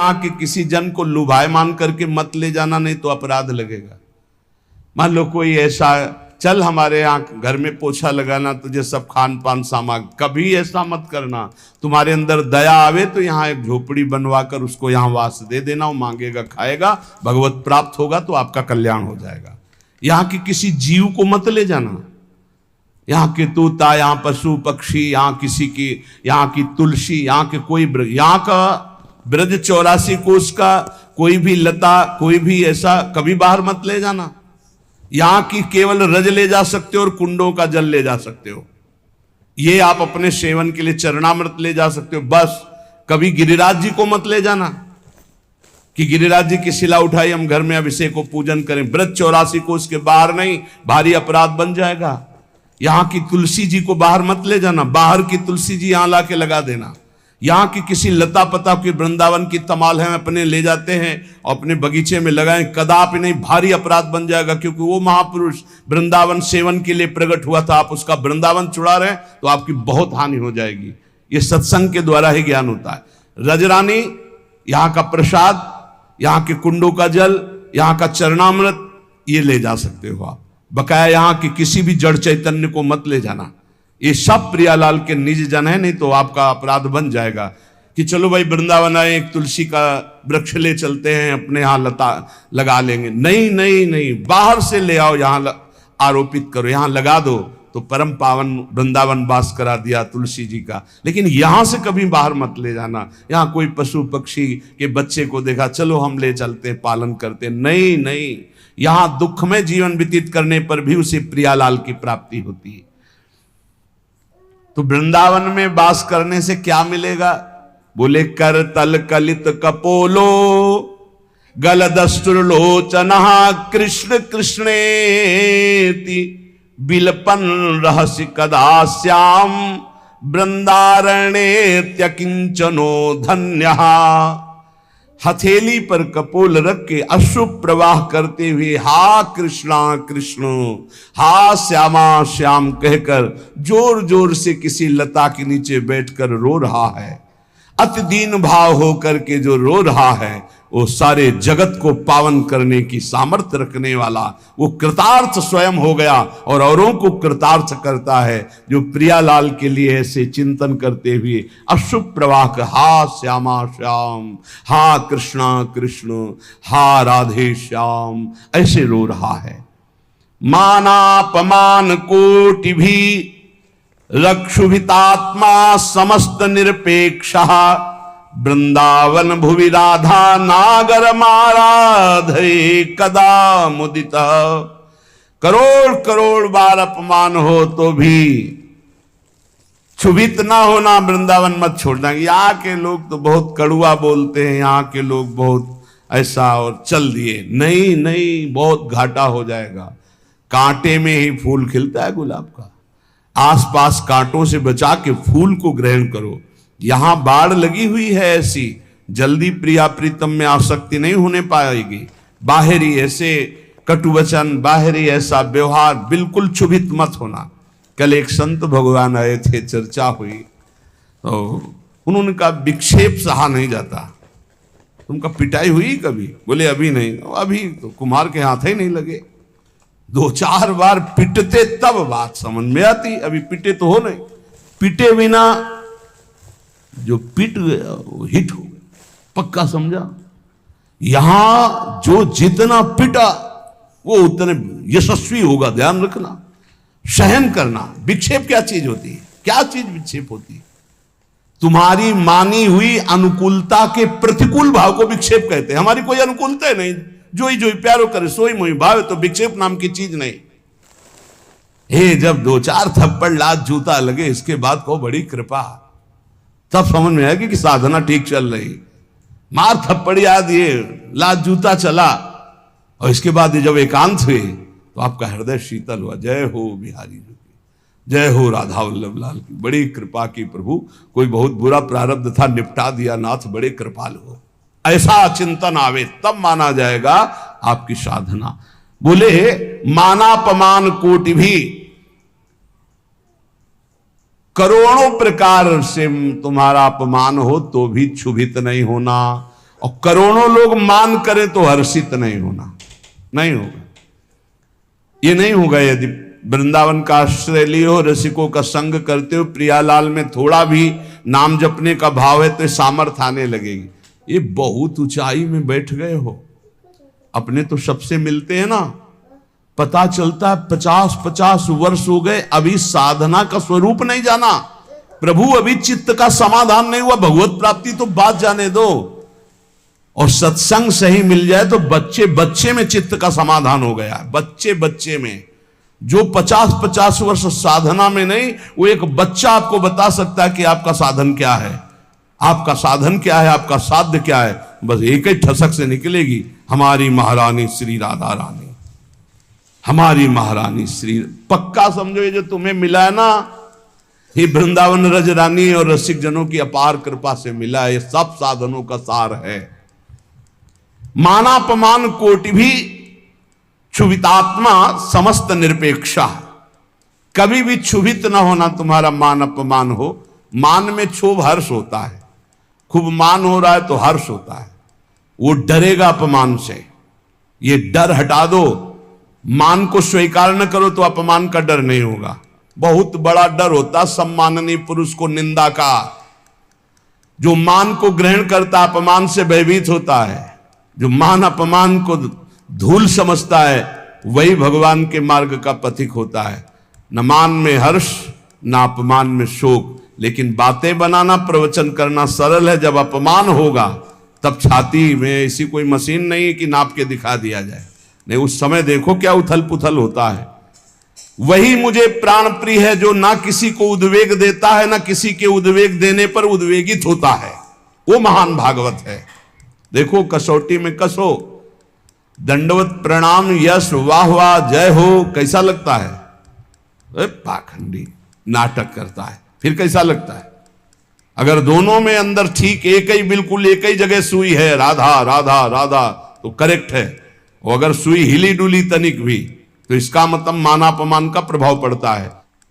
आके किसी जन को लुभायमान करके मत ले जाना, नहीं तो अपराध लगेगा। मान लो कोई ऐसा, चल हमारे यहाँ घर में पोछा लगाना, तुझे सब खान पान सामान, कभी ऐसा मत करना। तुम्हारे अंदर दया आवे तो यहाँ एक झोपड़ी बनवा कर उसको यहाँ वास दे देना, वो मांगेगा खाएगा, भगवत प्राप्त होगा तो आपका कल्याण हो जाएगा। यहाँ की किसी जीव को मत ले जाना, यहाँ के तोता, यहाँ पशु पक्षी, यहाँ किसी की, यहाँ की तुलसी, यहाँ के कोई यहाँ का ब्रज 84 कोष का कोई भी लता, कोई भी ऐसा कभी बाहर मत ले जाना। यहाँ की केवल रज ले जा सकते हो और कुंडों का जल ले जा सकते हो, ये आप अपने सेवन के लिए चरणामृत ले जा सकते हो बस। कभी गिरिराज जी को मत ले जाना कि गिरिराज जी की शिला उठाई हम घर में अभिषेक को पूजन करें, ब्रज 84 कोष के बाहर नहीं, भारी अपराध बन जाएगा। यहाँ की तुलसी जी को बाहर मत ले जाना, बाहर की तुलसी जी यहाँ लाके लगा देना। यहाँ की किसी लता पता की वृंदावन की तमाल है अपने ले जाते हैं और अपने बगीचे में लगाएं, कदापि नहीं, भारी अपराध बन जाएगा। क्योंकि वो महापुरुष वृंदावन सेवन के लिए प्रकट हुआ था, आप उसका वृंदावन चुरा रहे हैं तो आपकी बहुत हानि हो जाएगी। ये सत्संग के द्वारा ही ज्ञान होता है। रजरानी, यहाँ का प्रसाद, यहाँ के कुंडों का जल, यहाँ का चरणामृत, ये ले जा सकते हो आप। बकाया यहाँ की किसी भी जड़ चैतन्य को मत ले जाना। ये सब प्रियालाल के निज जन है, नहीं तो आपका अपराध बन जाएगा कि चलो भाई वृंदावन आए, एक तुलसी का वृक्ष ले चलते हैं, अपने यहाँ लता लगा लेंगे। नहीं नहीं नहीं, बाहर से ले आओ, यहाँ आरोपित करो, यहाँ लगा दो तो परम पावन वृंदावन वास करा दिया तुलसी जी का। लेकिन यहाँ से कभी बाहर मत ले जाना। यहाँ कोई पशु पक्षी के बच्चे को देखा, चलो हम ले चलते पालन करते, नहीं नहीं, यहाँ दुख में जीवन व्यतीत करने पर भी उसे प्रियालाल की प्राप्ति होती है। तो वृंदावन में वास करने से क्या मिलेगा? बोले कर तल कलित कपोलो गल दस्तुर्लोचना कृष्ण कृष्णेति बिलपन रहस्य कदा श्याम वृंदारणे त्यकिंचनो धन्य। हथेली पर कपोल रख के अश्रु प्रवाह करते हुए हा कृष्णा कृष्ण, हा श्यामा श्याम कहकर जोर जोर से किसी लता के नीचे बैठकर रो रहा है। अति दीन भाव होकर के जो रो रहा है वो सारे जगत को पावन करने की सामर्थ्य रखने वाला, वो कृतार्थ स्वयं हो गया और औरों को कृतार्थ करता है। जो प्रियालाल के लिए ऐसे चिंतन करते हुए अशुभ प्रवाह का हा श्यामा श्याम, हा कृष्णा कृष्ण, हा राधे श्याम, ऐसे रो रहा है। मानापमान कोटि भी रक्षुभितात्मा समस्त निरपेक्षः वृंदावन भुवि राधा नागर माराधे कदा मुदित। करोड़ करोड़ बार अपमान हो तो भी क्षुभित ना होना, वृंदावन मत छोड़ना। यहाँ के लोग तो बहुत कड़ुआ बोलते हैं, यहाँ के लोग बहुत ऐसा, और चल दिए, नहीं नहीं, बहुत घाटा हो जाएगा। कांटे में ही फूल खिलता है गुलाब का, आसपास कांटों से बचा के फूल को ग्रहण करो। यहां बाढ़ लगी हुई है ऐसी, जल्दी प्रिया प्रीतम में आसक्ति नहीं होने पाएगी। बाहरी ऐसे कटुवचन, बाहरी ऐसा व्यवहार, बिल्कुल क्षुभित मत होना। कल एक संत भगवान आए थे, चर्चा हुई तो उन्होंने कहा विक्षेप सहा नहीं जाता। तुमका पिटाई हुई कभी? बोले अभी नहीं। अभी तो कुमार के हाथ ही नहीं लगे, 2-4 बार पिटते तब बात समझ में आती, अभी पिटे तो हो नहीं। पिटे बिना जो पिट गया वो हिट हो गया, पक्का समझा। यहां जो जितना पिटा वो उतने यशस्वी होगा, ध्यान रखना। सहन करना, विक्षेप क्या चीज होती है? क्या चीज विक्षेप होती है? तुम्हारी मानी हुई अनुकूलता के प्रतिकूल भाव को विक्षेप कहते हैं। हमारी कोई अनुकूलता है नहीं, जो ही प्यारो करे सोई मोई भाव, तो विक्षेप नाम की चीज नहीं। हे जब 2-4 थप्पड़ लात जूता लगे, इसके बाद को बड़ी कृपा, तब समझ में आएगी कि साधना ठीक चल रही। मार थप्पड़ याद ये लात जूता चला, और इसके बाद जब एकांत हुए तो आपका हृदय शीतल हुआ। जय हो बिहारी जी की, जय हो राधा वल्लभ लाल की, बड़ी कृपा की प्रभु। कोई बहुत बुरा प्रारब्ध था, निपटा दिया नाथ, बड़े कृपाल हो। ऐसा चिंतन आवे तब माना जाएगा आपकी साधना। बोले मानापमान कोटि भी, करोड़ों प्रकार से तुम्हारा अपमान हो तो भी क्षुभित नहीं होना। और करोड़ों लोग मान करें तो हर्षित नहीं होना, नहीं होगा। ये नहीं होगा यदि वृंदावन का आश्रय लिए हो, रसिकों का संग करते हो, प्रियालाल में थोड़ा भी नाम जपने का भाव है तो सामर्थ्य आने लगेगी। ये बहुत ऊंचाई में बैठ गए हो, अपने तो सबसे मिलते हैं ना, पता चलता है 50-50 वर्ष हो गए, अभी साधना का स्वरूप नहीं जाना, प्रभु अभी चित्त का समाधान नहीं हुआ, भगवत प्राप्ति तो बात जाने दो। और सत्संग सही मिल जाए तो बच्चे बच्चे में चित्त का समाधान हो गया, बच्चे बच्चे में। जो 50-50 वर्ष साधना में नहीं, वो एक बच्चा आपको बता सकता है कि आपका साधन क्या है, आपका साधन क्या है, आपका साध्य क्या है। बस एक ही ठसक से निकलेगी, हमारी महारानी श्री राधा रानी, हमारी महारानी श्री। पक्का समझो ये जो तुम्हें मिला है ना, ये वृंदावन रज रानी और रसिक जनों की अपार कृपा से मिला है, ये सब साधनों का सार है। मानापमान कोटि भी क्षुभितात्मा समस्त निरपेक्षा, कभी भी क्षुभित ना होना तुम्हारा मान अपमान हो। मान में क्षोभ हर्ष होता है, खूब मान हो रहा है तो हर्ष होता है, वो डरेगा अपमान से। ये डर हटा दो, मान को स्वीकार न करो तो अपमान का डर नहीं होगा। बहुत बड़ा डर होता सम्माननीय पुरुष को निंदा का, जो मान को ग्रहण करता अपमान से भयभीत होता है। जो मान अपमान को धूल समझता है वही भगवान के मार्ग का पथिक होता है। न मान में हर्ष न अपमान में शोक, लेकिन बातें बनाना प्रवचन करना सरल है, जब अपमान होगा तब छाती में ऐसी कोई मशीन नहीं है कि नाप के दिखा दिया जाए, नहीं, उस समय देखो क्या उथल पुथल होता है। वही मुझे प्राण प्रिय है जो ना किसी को उद्वेग देता है, ना किसी के उद्वेग देने पर उद्वेगित होता है, वो महान भागवत है। देखो कसौटी में कसो, दंडवत प्रणाम यश वाह वाह जय हो, कैसा लगता है? पाखंडी नाटक करता है, फिर कैसा लगता है? अगर दोनों में अंदर ठीक एक ही बिल्कुल एक ही जगह सुई है, राधा राधा राधा, तो करेक्ट है। और अगर सुई हिली डुली तनिक भी तो इसका मतलब मानापमान का प्रभाव पड़ता है।